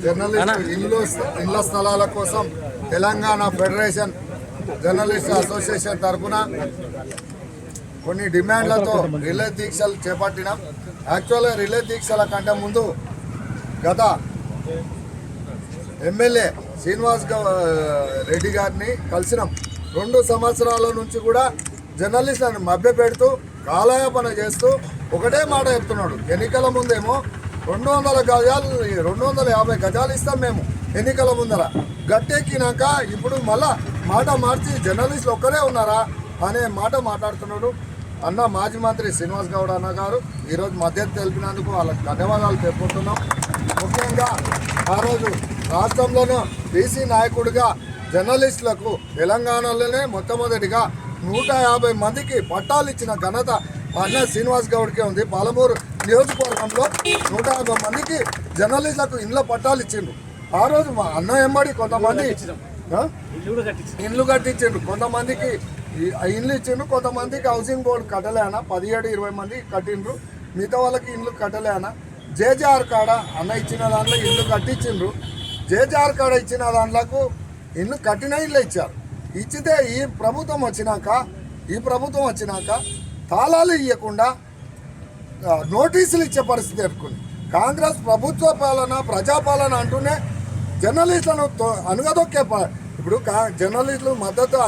Journalist ఇళ్ల స్థలాల కోసం తెలంగాణ ఫెడరేషన్ జర్నలిస్ట్ అసోసియేషన్ తరఫున కొన్ని డిమాండ్లతో రిలే దీక్షలు చేపట్టినాం. యాక్చువల్గా రిలే దీక్షల కంటే ముందు గత ఎమ్మెల్యే శ్రీనివాస్ రెడ్డి గారిని కలిసినాం. 2 సంవత్సరాల నుంచి కూడా జర్నలిస్టులను మభ్యపెడుతూ కాలయాపన చేస్తూ ఒకటే మాట చెప్తున్నాడు. ఎన్నికల ముందేమో 200 గజాలు 250 గజాలు ఇస్తాం మేము ఎన్నికల ముందర, గట్టెక్కినాక ఇప్పుడు మళ్ళా మాట మార్చి జర్నలిస్టులు ఒక్కరే ఉన్నారా అనే మాట మాట్లాడుతున్నాడు. అన్న మాజీ మంత్రి శ్రీనివాస్ గౌడ్ అన్న గారు ఈరోజు మద్దతు తెలిపినందుకు వాళ్ళకి ధన్యవాదాలు తెలుపుతున్నాం. ముఖ్యంగా ఆ రోజు రాష్ట్రంలోనూ బీసీ నాయకుడిగా జర్నలిస్టులకు తెలంగాణలోనే మొట్టమొదటిగా 150 మందికి పట్టాలు ఇచ్చిన ఘనత అన్న శ్రీనివాస్ గౌడ్కే ఉంది. పాలమూరు నియోజకవర్గంలో 150 మందికి జర్నలిస్టులకు ఇండ్ల పట్టాలు ఇచ్చిండ్రు. ఆ రోజు మా అన్న ఎంబడి కొంతమంది ఇండ్లు కట్టించిండ్రు, కొంతమందికి ఇండ్లు ఇచ్చిండ్రు, కొంతమందికి హౌసింగ్ బోర్డు కట్టలేనా 17-20 మంది కట్టిండ్రు, మిగతా వాళ్ళకి ఇండ్లు కట్టలేనా. జేజేఆర్ కాడ అన్న ఇచ్చిన దాంట్లో ఇండ్లు కట్టించిండ్రు. జేజేఆర్ కాడ ఇచ్చిన దాంట్లకు ఇండ్లు కట్టిన ఇండ్లు ఇచ్చారు. ఇచ్చితే ఈ ప్రభుత్వం వచ్చినాక తాళాలు ఇవ్వకుండా నోటీసులు ఇచ్చే పరిస్థితి ఏర్పడింది. కాంగ్రెస్ ప్రభుత్వ పాలన ప్రజాపాలన అంటూనే జర్నలిస్టులను అనుగదొక్కే ఇప్పుడు జర్నలిస్టులు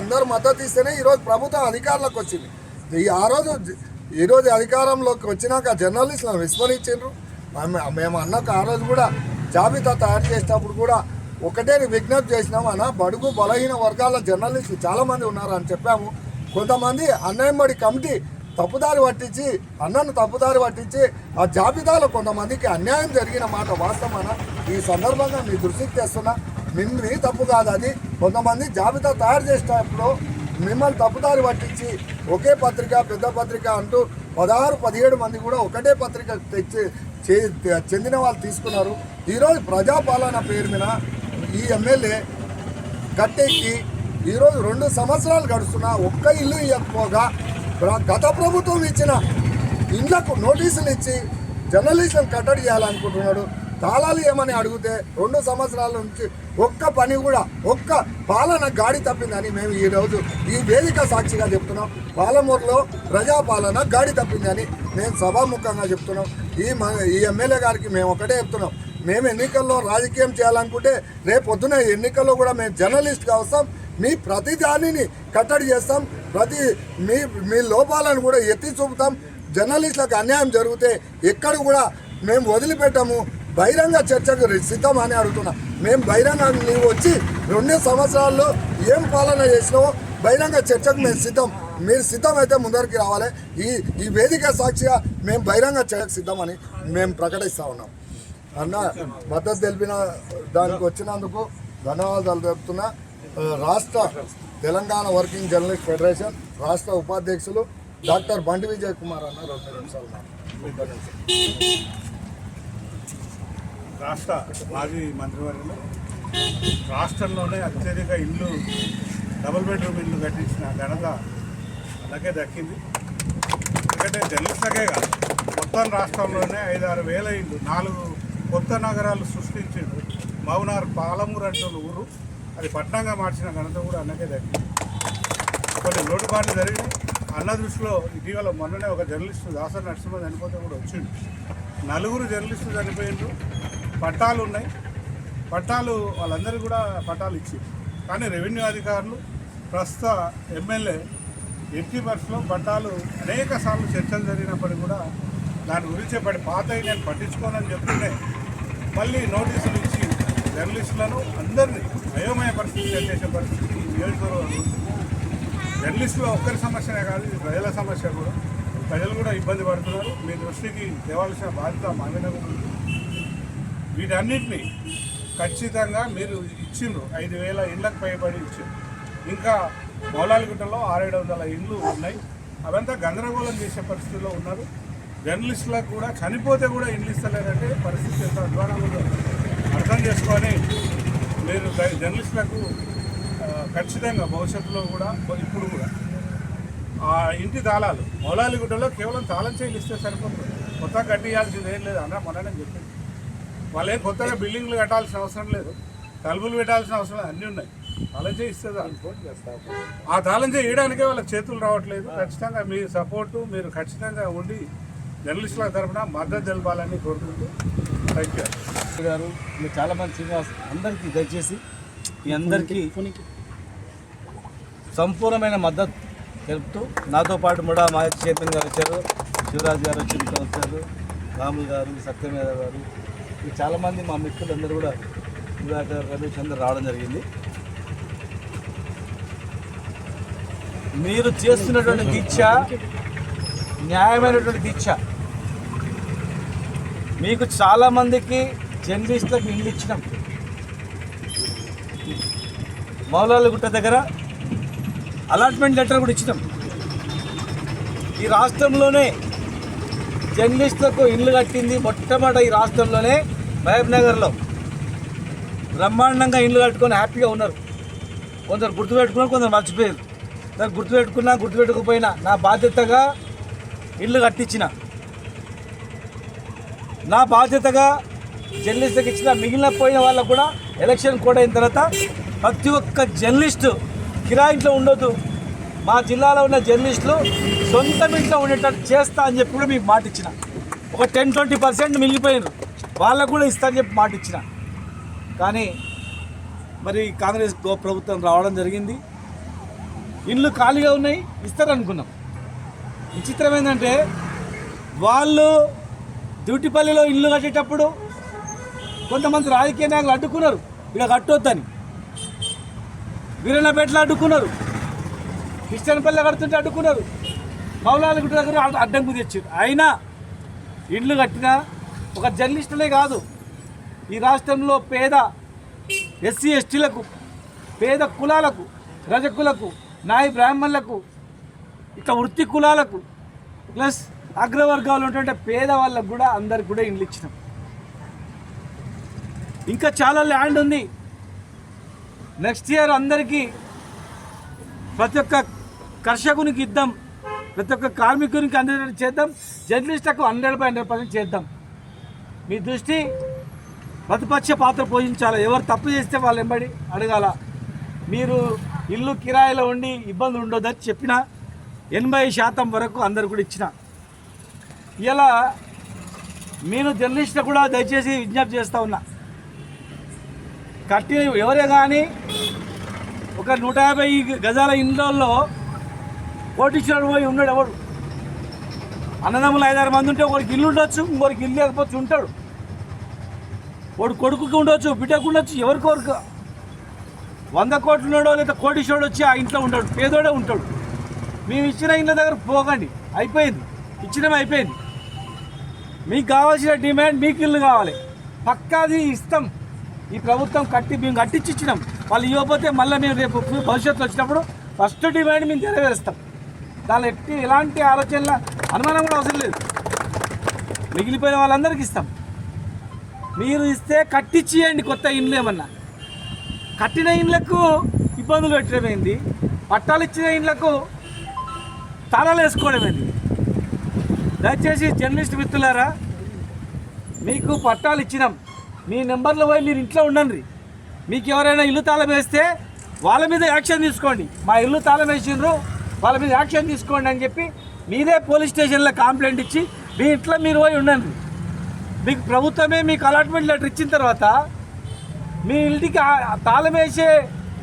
అందరూ మద్దతు ఇస్తేనే ఈరోజు ప్రభుత్వం అధికారంలోకి వచ్చింది. ఈరోజు అధికారంలోకి వచ్చినాక జర్నలిస్టులను విస్మరించారు. మేము అన్నాక ఆ రోజు కూడా జాబితా తయారు చేసేటప్పుడు కూడా ఒకటే విజ్ఞప్తి చేసినాం. అన్న బడుగు బలహీన వర్గాల జర్నలిస్టులు చాలామంది ఉన్నారు అని చెప్పాము. కొంతమంది అన్నయ్యబడి కమిటీ అన్నను తప్పుదారి పట్టించి ఆ జాబితాలో కొంతమందికి అన్యాయం జరిగిన మాట వాస్తవమన ఈ సందర్భంగా మీ దృష్టికి తెస్తున్నా. మీ తప్పు కాదు అది. కొంతమంది జాబితా తయారు చేసేటప్పుడు మిమ్మల్ని తప్పుదారి పట్టించి ఒకే పత్రిక పెద్ద పత్రిక అంటూ 16-17 మంది కూడా ఒకటే పత్రిక చెందిన వాళ్ళు తీసుకున్నారు. ఈరోజు ప్రజాపాలన పేరు మీద ఈ ఎమ్మెల్యే గట్టెక్కి ఈరోజు 2 సంవత్సరాలు గడుస్తున్నా ఒక్క ఇల్లు ఇవ్వకపోగా గత ప్రభుత్వం ఇచ్చిన ఇండ్లకు నోటీసులు ఇచ్చి జర్నలిస్టులను కట్టడి చేయాలనుకుంటున్నాడు. తాళాలు ఏమని అడిగితే 2 సంవత్సరాల నుంచి ఒక్క పని కూడా ఒక్క పాలన గాడి తప్పిందని మేము ఈరోజు ఈ వేదిక సాక్షిగా చెప్తున్నాం. పాలమూరులో ప్రజాపాలన గాడి తప్పిందని మేము సభాముఖంగా చెప్తున్నాం. ఈ ఎమ్మెల్యే గారికి మేము ఒకటే చెప్తున్నాం. మేము ఎన్నికల్లో రాజకీయం చేయాలనుకుంటే రేపు పొద్దున ఎన్నికల్లో కూడా మేము జర్నలిస్ట్గా వస్తాం. మీ ప్రతి దానిని కట్టడి చేస్తాం. మీ లోపాలను కూడా ఎత్తి చూపుతాం. జర్నలిస్టులకు అన్యాయం జరిగితే ఎక్కడ కూడా మేము వదిలిపెట్టాము. బహిరంగ చర్చకు సిద్ధం అని అడుగుతున్నా. మేము బహిరంగ నీవు వచ్చి 2 సంవత్సరాల్లో ఏం పాలన చేసినావో బహిరంగ చర్చకు మేము సిద్ధం. మీరు సిద్ధమైతే ముందరికి రావాలి. ఈ వేదిక సాక్షిగా మేము బహిరంగ చర్చకు సిద్ధమని మేము ప్రకటిస్తూ ఉన్నాం. అన్న మద్దతు తెలిపిన దానికి వచ్చినందుకు ధన్యవాదాలు తెలుపుతున్నా. రాష్ట్ర తెలంగాణ వర్కింగ్ జర్నలిస్ట్ ఫెడరేషన్ రాష్ట్ర ఉపాధ్యక్షులు డాక్టర్ బండి విజయ్ కుమార్ అన్న 2 నిమిషాలు. రాష్ట్ర మాజీ మంత్రివర్యులు రాష్ట్రంలోనే అత్యధిక ఇల్లు డబుల్ బెడ్రూమ్ ఇల్లు కట్టించిన ఘనత అలాగే దక్కింది. ఎందుకంటే జర్నలిస్టులకే కాదు మొత్తం రాష్ట్రంలోనే 5-6 వేల ఇల్లు 4 కొత్త నగరాలు సృష్టించిండు. మౌనార్ పాలమూరు అంటున్న ఊరు అది పట్టణంగా మార్చిన ఘనత కూడా అన్నకే దక్కింది. కొన్ని లోటుపాట్లు జరిగినాయి. అన్న దృష్టిలో ఇటీవల మొన్ననే ఒక జర్నలిస్టు దాసరి నరసింహ చనిపోతే కూడా వచ్చిండు. 4 జర్నలిస్టులు చనిపోయిండ్రు. పట్టాలు ఉన్నాయి. పట్టాలు వాళ్ళందరికీ కూడా పట్టాలు ఇచ్చింది. కానీ రెవెన్యూ అధికారులు ప్రస్తుత ఎమ్మెల్యే ఎట్టి బస్సులో పట్టాలు అనేక సార్లు చర్చలు జరిగినప్పటికీ కూడా దాని గురించి పాతవి నేను పట్టించుకోనని చెప్తుంటే మళ్ళీ నోటీసులు ఇచ్చి జర్నలిస్టులను అందరినీ అయోమయ పరిస్థితి చేసే పరిస్థితి ఈ నియోజకవర్గం. జర్నలిస్టులో ఒక్కరి సమస్యనే కాదు, ఇది ప్రజల సమస్య కూడా. ప్రజలు కూడా ఇబ్బంది పడుతున్నారు. మీ దృష్టికి తేవాల్సిన బాధ్యత మా మీద ఉంది. వీటన్నిటినీ ఖచ్చితంగా మీరు ఇచ్చిండ్రు. 5,000 ఇళ్లకు పైబడి ఇచ్చిండ్రు. ఇంకా మౌలాలిగుట్టలో 600-700 ఇండ్లు ఉన్నాయి. అవంతా గందరగోళం చేసే పరిస్థితిలో ఉన్నారు. జర్నలిస్టులకు కూడా చనిపోతే కూడా ఇండ్లు ఇస్తలేదంటే పరిస్థితి ఎంత అధ్వానంగా ఉందో అర్థం చేసుకొని మీరు జర్నలిస్టులకు ఖచ్చితంగా భవిష్యత్తులో కూడా ఇప్పుడు కూడా ఆ ఇంటి తాళాలు మౌలాలిగుట్టలో కేవలం తాళం చేయిలు ఇస్తే సరిపోతుంది. కొత్త కట్టియాల్సింది ఏం లేదు అన్న మొన్ననే చెప్పింది. వాళ్ళే కొత్తగా బిల్డింగ్లు కట్టాల్సిన అవసరం లేదు, తలుపులు పెట్టాల్సిన అవసరం లేదు, అన్నీ ఉన్నాయి. తాళం చేయి ఇస్తుంది. ఆ తాళం చేయి ఇవ్వడానికే వాళ్ళకి చేతులు రావట్లేదు. ఖచ్చితంగా మీ సపోర్టు మీరు ఖచ్చితంగా ఉండి జర్నలిస్టుల తరఫున మద్దతు తెలపాలని కోరుకుంటూ థ్యాంక్ యూ గారు. మీరు చాలామంది శ్రీనివాస్ అందరికీ దయచేసి మీ అందరికీ సంపూర్ణమైన మద్దతు తెలుపుతూ నాతో పాటు కూడా మా చైతన్య గారు వచ్చారు, శివరాజ్ గారు వచ్చారు, రాములు గారు, సత్యమేధ గారు, చాలామంది మా మిత్రులందరూ కూడా సుధాకర్ రమేష్ అందరూ రావడం జరిగింది. మీరు చేస్తున్నటువంటి దీక్ష న్యాయమైనటువంటి దీక్ష. మీకు చాలామందికి జర్నలిస్టులకు ఇల్లు ఇచ్చినాం. మౌలాలగుట్ట దగ్గర అలాట్మెంట్ లెటర్ కూడా ఇచ్చినాం. ఈ రాష్ట్రంలోనే జర్నలిస్టులకు ఇల్లు కట్టింది మొట్టమొదట ఈ రాష్ట్రంలోనే మహబూబ్ నగర్లో బ్రహ్మాండంగా ఇల్లు కట్టుకొని హ్యాపీగా ఉన్నారు. కొందరు గుర్తుపెట్టుకున్నారు, కొందరు మర్చిపోయారు. దాన్ని గుర్తుపెట్టుకున్నా గుర్తుపెట్టుకుపోయినా నా బాధ్యతగా ఇల్లు కట్టించిన, నా బాధ్యతగా జర్నలిస్టులకు ఇచ్చిన. మిగిలిన పోయిన వాళ్ళకు కూడా ఎలక్షన్ కోడ్ అయిన తర్వాత ప్రతి ఒక్క జర్నలిస్టు కిరాయింట్లో ఉండొద్దు, మా జిల్లాలో ఉన్న జర్నలిస్టులు సొంత ఇంట్లో ఉండేటట్టు చేస్తా అని చెప్పి కూడా మీకు మాట ఇచ్చిన. ఒక 10-20% మిగిలిపోయినారు, వాళ్ళకు కూడా ఇస్తా అని చెప్పి మాట ఇచ్చిన. కానీ మరి కాంగ్రెస్ ప్రభుత్వం రావడం జరిగింది. ఇళ్ళు ఖాళీగా ఉన్నాయి, ఇస్తారనుకున్నాం. విచిత్రం ఏంటంటే వాళ్ళు డ్యూటీపల్లిలో ఇల్లు కట్టేటప్పుడు కొంతమంది రాజకీయ నాయకులు అడ్డుకున్నారు, ఇక్కడ కట్టొద్దని. వీరన్నపేటలో అడ్డుకున్నారు, క్రిస్టియన్పల్లి కడుతుంటే అడ్డుకున్నారు, మౌలాలగుట్ట దగ్గర అడ్డంకు తెచ్చారు. అయినా ఇళ్ళు కట్టిన ఒక జర్నలిస్టులే కాదు, ఈ రాష్ట్రంలో పేద ఎస్సీ ఎస్టీలకు, పేద కులాలకు, రజకులకు, నాయి బ్రాహ్మణులకు, ఇట్లా వృత్తి కులాలకు, ప్లస్ అగ్రవర్గాలు ఉన్నటువంటి పేదవాళ్ళకు కూడా అందరికి కూడా ఇండ్లు ఇచ్చినాం. ఇంకా చాలా ల్యాండ్ ఉంది. నెక్స్ట్ ఇయర్ అందరికీ ప్రతి ఒక్క కర్షకునికి ఇద్దాం, ప్రతి ఒక్క కార్మికునికి అందరికీ చేద్దాం, జర్నలిస్టులకు 100% చేద్దాం. మీ దృష్టి ప్రతిపక్ష పాత్ర పోషించాలి. ఎవరు తప్పు చేస్తే వాళ్ళు వెంబడి అడగాల. మీరు ఇల్లు కిరాయిలో ఉండి ఇబ్బందులు ఉండొద్దని చెప్పిన 80% వరకు అందరు కూడా ఇచ్చిన. ఇలా నేను జర్నలిస్టులు కూడా దయచేసి విజ్ఞప్తి చేస్తూ ఉన్నా, కట్టి ఎవరే కానీ ఒక 150 గజాల ఇండ్లలో కోటీశ్వరుడు పోయి ఉన్నాడు ఎవడు. అన్నదమ్ములు 5-6 మంది ఉంటే ఒకరికి ఇల్లు ఉండొచ్చు, ఇంకొకరికి ఇల్లు లేకపోతే ఉంటాడు. వాడు కొడుకుకి ఉండొచ్చు, బిడ్డకు ఉండొచ్చు, ఎవరికొరకు 100 కోట్లు ఉన్నాడో లేదా కోటీశ్వరుడు వచ్చి ఆ ఇంట్లో ఉంటాడు, పేదోడే ఉంటాడు. మేము ఇచ్చిన ఇళ్ళ దగ్గర పోకండి, అయిపోయింది, ఇచ్చినవి అయిపోయింది. మీకు కావాల్సిన డిమాండ్ మీకు ఇల్లు కావాలి, పక్కాది ఇస్తాం. ఈ ప్రభుత్వం మేము కట్టించి ఇచ్చినాం. వాళ్ళు ఇవ్వకపోతే మళ్ళీ మేము రేపు భవిష్యత్తులో వచ్చినప్పుడు ఫస్ట్ డిమాండ్ మేము నెరవేరుస్తాం. దాని ఎలాంటి ఆలోచనల అనుమానం కూడా అవసరం లేదు. మిగిలిపోయిన వాళ్ళందరికీ ఇస్తాం. మీరు ఇస్తే కట్టించి ఇవ్వండి. కొత్త ఇండ్లు ఏమన్నా కట్టిన ఇండ్లకు ఇబ్బందులు పెట్టడమైంది, పట్టాలు ఇచ్చిన ఇండ్లకు తాళాలు వేసుకోవడమైంది. దయచేసి జర్నలిస్ట్ మిత్రులారా, మీకు పట్టాలు ఇచ్చినాం, మీ నెంబర్లో పోయి మీరు ఇంట్లో ఉండండి. మీకు ఎవరైనా ఇల్లు తాళం వేస్తే వాళ్ళ మీద యాక్షన్ తీసుకోండి. మా ఇల్లు తాళం వేసిండ్రు, వాళ్ళ మీద యాక్షన్ తీసుకోండి అని చెప్పి మీదే పోలీస్ స్టేషన్లో కంప్లైంట్ ఇచ్చి మీ ఇంట్లో మీరు పోయి ఉండండి. మీకు ప్రభుత్వమే మీకు అలాట్మెంట్ లెటర్ ఇచ్చిన తర్వాత మీ ఇంటికి తాళం వేసే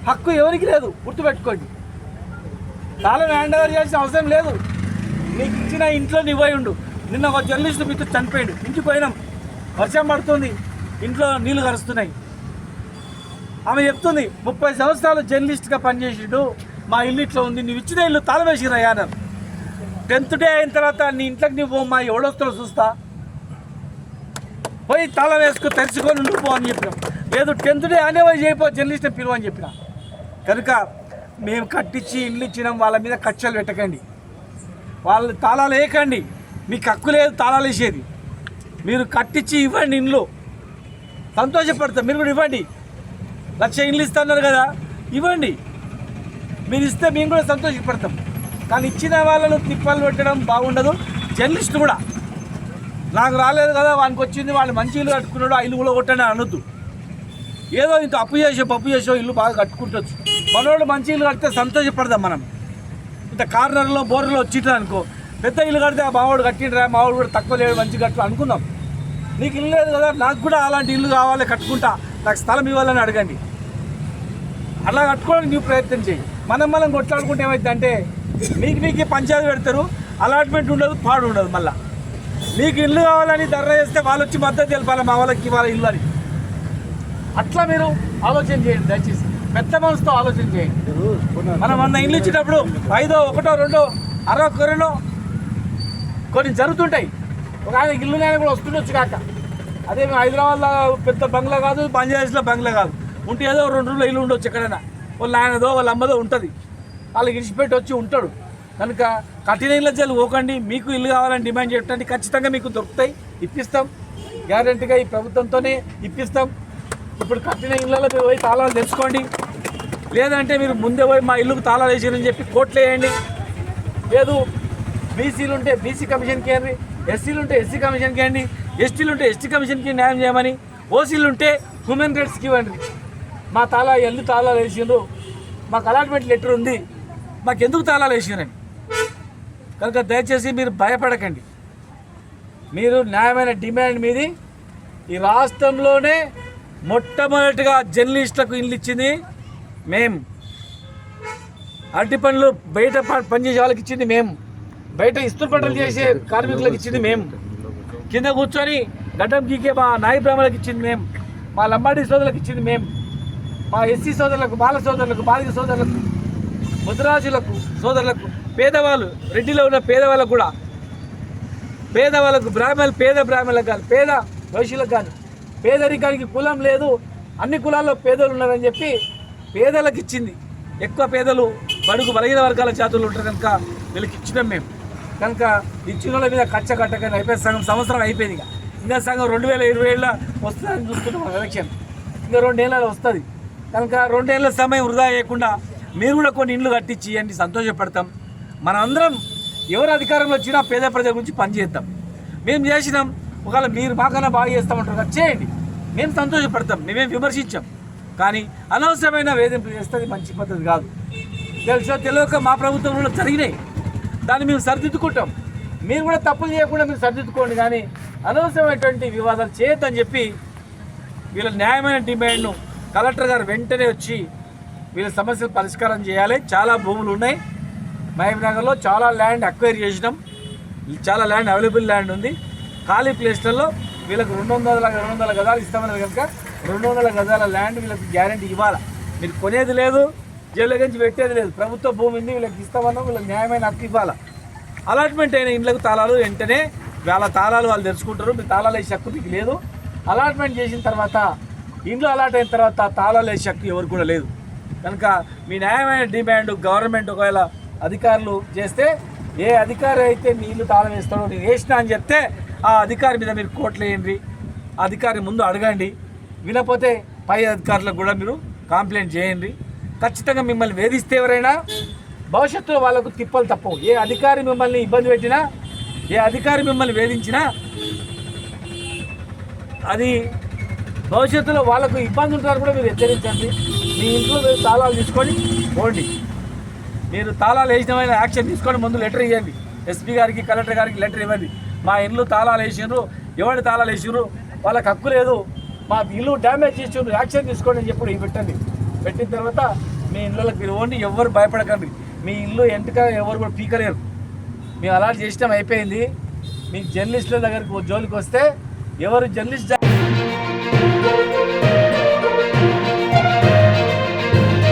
హక్కు ఎవరికి లేదు, గుర్తుపెట్టుకోండి. తాళం హ్యాండ్ ఓవర్ చేయాల్సిన అవసరం లేదు. నీకు ఇచ్చిన ఇంట్లో నీ పోయి ఉండు. నిన్న ఒక జర్నలిస్ట్ మీతో చనిపోయాడు, ఇంటికి పోయినాం, వర్షం పడుతుంది, ఇంట్లో నీళ్లు కరుస్తున్నాయి. ఆమె చెప్తుంది 30 సంవత్సరాలు జర్నలిస్ట్గా పనిచేసిండు, మా ఇల్లు ఇట్లా ఉంది, నువ్వు ఇచ్చిన ఇల్లు తాళం వేసిరయ్యా అన్నారు. 10th డే అయిన తర్వాత నీ ఇంట్లోకి నువ్వు మా ఎవడొస్తాడో చూస్తా, పోయి తాళం వేసుకో, తెరుచుకొని ఉండిపో అని చెప్పినాం. లేదు 10th డే అనే పోయి చేయపో, జర్నలిస్ట్ని పిలువ అని చెప్పిన. కనుక మేము కట్టించి ఇల్లు ఇచ్చినాం, వాళ్ళ మీద కక్షలు పెట్టకండి, వాళ్ళు తాళాలు వేయకండి. మీకు హక్కు లేదు తాళాలు వేసేది. మీరు కట్టించి ఇవ్వండి, ఇండ్లు సంతోషపడతాం. మీరు కూడా ఇవ్వండి, 1,00,000 ఇండ్లు ఇస్తున్నారు కదా, ఇవ్వండి. మీరు ఇస్తే మేము కూడా సంతోషపడతాం. కానీ ఇచ్చిన వాళ్ళను తిప్పలు పెట్టడం బాగుండదు. జర్నలిస్టులు కూడా నాకు రాలేదు కదా వానికి వచ్చింది, వాళ్ళు మంచి ఇల్లు కట్టుకున్నాడు, ఆ ఇల్లు కూడా కొట్టండి అనొద్దు. ఏదో ఇంత అప్పు చేసో పప్పు చేసో ఇల్లు బాగా కట్టుకుంటొచ్చు. మనోడు మంచి ఇల్లు కడితే సంతోషపడదాం మనం. ఇంత కార్నర్లో బోర్లో వచ్చిట్రా అనుకో, పెద్ద ఇల్లు కడితే ఆ మావాడు కట్టిండ్రా, మావాడు కూడా తక్కువ లేడు మంచి కట్టు అనుకుందాం. నీకు ఇల్లు లేదు కదా, నాకు కూడా అలాంటి ఇల్లు కావాలి కట్టుకుంటా, నాకు స్థలం ఇవ్వాలని అడగండి. అలా కట్టుకోవడానికి నువ్వు ప్రయత్నం చేయి. మనం కొట్లాడుకుంటే ఏమైందంటే నీకు పంచాయతీ పెడతారు, అలాట్మెంట్ ఉండదు, పాడు ఉండదు. మళ్ళీ నీకు ఇల్లు కావాలని ధర్నా చేస్తే వాళ్ళు వచ్చి మద్దతు తెలిపాలి, మా వాళ్ళకి వాళ్ళ ఇల్లు అని. అట్లా మీరు ఆలోచన చేయండి దయచేసి, పెద్ద మనసుతో ఆలోచన చేయండి. మనం ఇల్లు ఇచ్చేటప్పుడు 5, 1, 2, 60 కొన్ని జరుగుతుంటాయి. ఒక ఆయన ఇల్లు నేను కూడా వస్తుండొచ్చు కాక, అదే హైదరాబాద్లో పెద్ద బంగ్లా కాదు, బంగ్లాదేశ్లో బంగ్లా కాదు, ఉంటే ఏదో 2 రూమ్లో ఇల్లు ఉండొచ్చు. ఎక్కడైనా వాళ్ళ ఆయనదో వాళ్ళ అమ్మదో ఉంటుంది, వాళ్ళకి ఇడిచిపెట్టి వచ్చి ఉంటాడు. కనుక కఠిన ఇళ్ళ జల్లు పోకండి. మీకు ఇల్లు కావాలని డిమాండ్ చేయటండి, ఖచ్చితంగా మీకు దొరుకుతాయి, ఇప్పిస్తాం. గ్యారంటీగా ఈ ప్రభుత్వంతోనే ఇప్పిస్తాం. ఇప్పుడు కట్టిన ఇళ్ళలో మీరు పోయి తాళాలు తెచ్చుకోండి. లేదంటే మీరు ముందే పోయి మా ఇల్లుకు తాళాలు వేసారని చెప్పి కోర్టులు వేయండి. లేదు బీసీలు ఉంటే బీసీ కమిషన్కి వేయండి, ఎస్సీలు ఉంటే ఎస్సీ కమిషన్కి వేయండి, ఎస్టీలు ఉంటే ఎస్టీ కమిషన్కి న్యాయం చేయమని, ఓసీలు ఉంటే హ్యూమన్ రైట్స్కి ఇవ్వండి. మా ఇల్లు తాళాలు వేసిండ్రు, మాకు అలాట్మెంట్ లెటర్ ఉంది, మాకు ఎందుకు తాళాలు వేసినారని. కనుక దయచేసి మీరు భయపడకండి. మీరు న్యాయమైన డిమాండ్ మీది. ఈ రాష్ట్రంలోనే మొట్టమొదటిగా జర్నలిస్టులకు ఇల్లు ఇచ్చింది మేము, అరటి పనులు బయట పనిచేసే వాళ్ళకి ఇచ్చింది మేము, బయట ఇస్త్రీ పట్టలు చేసే కార్మికులకు ఇచ్చింది మేము, కింద కూర్చొని గడ్డం గీకే మా నాయ బ్రాహ్మణులకు ఇచ్చింది మేము, మా లంబాడీ సోదరులకు ఇచ్చింది మేము, మా ఎస్సీ సోదరులకు, బాల సోదరులకు, బాలిక సోదరులకు, ముద్రాజులకు సోదరులకు, పేదవాళ్ళు రెడ్డిలో ఉన్న పేదవాళ్ళకు కూడా, పేదవాళ్ళకు బ్రాహ్మణులు, పేద బ్రాహ్మణులకు కాదు, పేద వైశ్యులకు కాదు, పేదరికానికి కులం లేదు, అన్ని కులాల్లో పేదలు ఉన్నారని చెప్పి పేదలకు ఇచ్చింది. ఎక్కువ పేదలు బడుగు బలహీన వర్గాల జాతులు ఉంటారు కనుక వీళ్ళకి ఇచ్చినాం మేము. కనుక ఇచ్చిన వాళ్ళ మీద కచ్చ కట్టకని అయిపోయింది. సంవత్సరం అయిపోయింది. ఇంకా సగం 2027లో వస్తుందని చూస్తున్నాం ఎలక్షన్. ఇంకా 2 ఏళ్ళలో వస్తుంది. కనుక 2 ఏళ్ళ సమయం వృధా చేయకుండా మీరు కూడా కొన్ని ఇండ్లు కట్టించి ఇవ్వండి, సంతోషపడతాం. మనం అందరం ఎవరు అధికారంలో వచ్చినా పేద ప్రజల గురించి పనిచేద్దాం. మేము చేసినాం, ఒకవేళ మీరు మాకన్నా బాగా చేస్తామంటారు కదా, చేయండి, మేము సంతోషపడతాం, మేమేం విమర్శించాం. కానీ అనవసరమైన వేధింపు చేస్తే మంచి పద్ధతి కాదు. తెలియక మా ప్రభుత్వంలో జరిగినాయి, దాన్ని మేము సరిదిద్దుకుంటాం. మీరు కూడా తప్పులు చేయకుండా మీరు సరిదిద్దుకోండి, కానీ అనవసరమైనటువంటి వివాదాలు చేయొద్దని చెప్పి వీళ్ళ న్యాయమైన డిమాండ్ను కలెక్టర్ గారు వెంటనే వచ్చి వీళ్ళ సమస్యలు పరిష్కారం చేయాలి. చాలా భూములు ఉన్నాయి మహబూబ్నగర్లో, చాలా ల్యాండ్ అక్వైర్ చేసినాం, చాలా ల్యాండ్ అవైలబుల్ ల్యాండ్ ఉంది. ఖాళీ ప్లేస్లలో వీళ్ళకి 200 గజాలు ఇస్తామన్నారు కనుక 200 గజాల ల్యాండ్ వీళ్ళకి గ్యారెంటీ ఇవ్వాలి. మీరు కొనేది లేదు, జైలు నుంచి పెట్టేది లేదు, ప్రభుత్వ భూమి ఉంది, వీళ్ళకి ఇస్తామన్నా వీళ్ళకి న్యాయమైన హక్కు ఇవ్వాలి. అలాట్మెంట్ అయిన ఇండ్లకు తాళాలు వెంటనే వాళ్ళ తాళాలు వాళ్ళు తెరుచుకుంటారు. మీ తాళాలు వేసే హక్కు మీకు లేదు. అలాట్మెంట్ చేసిన తర్వాత ఇండ్లు అలాట్ అయిన తర్వాత తాళాలు వేసే హక్కు ఎవరు కూడా లేదు. కనుక మీ న్యాయమైన డిమాండ్ గవర్నమెంట్ ఒకవేళ అధికారులు చేస్తే, ఏ అధికారి అయితే మీ ఇల్లు తాళం వేస్తాడో నేను వేసినా అని చెప్తే ఆ అధికారి మీద మీరు కోర్టులు వేయండి, అధికారి ముందు అడగండి. వినకపోతే పై అధికారులకు కూడా మీరు కంప్లైంట్ చేయండి. ఖచ్చితంగా మిమ్మల్ని వేధిస్తే ఎవరైనా భవిష్యత్తులో వాళ్ళకు తిప్పలు తప్పవు. ఏ అధికారి మిమ్మల్ని ఇబ్బంది పెట్టినా, ఏ అధికారి మిమ్మల్ని వేధించినా అది భవిష్యత్తులో వాళ్ళకు ఇబ్బంది ఉంటారు కూడా మీరు హెచ్చరించండి. మీ ఇంట్లో మీరు తాళాలు తీసుకొని పోండి. మీరు తాళాలు వేసినమైన యాక్షన్ తీసుకొని ముందు లెటర్ ఇవ్వండి, ఎస్పీ గారికి, కలెక్టర్ గారికి లెటర్ ఇవ్వండి. మా ఇల్లు తాళాలు వేసినారు, ఎవరి తాళాలు వేసినారు, వాళ్ళకి హక్కు లేదు, మా ఇల్లు డ్యామేజ్ చేసినారు, యాక్షన్ తీసుకోండి అని చెప్పి పెట్టండి. పెట్టిన తర్వాత మీ ఇళ్ళకి మీరు ఓన్లీ ఎవరు భయపడకండి. మీ ఇల్లు ఎంతక ఎవరు కూడా పీకలేరు. మేము అలాంటి చేసినాం, అయిపోయింది. మీ జర్నలిస్టుల దగ్గరికి జోలికి వస్తే ఎవరు జర్నలిస్ట్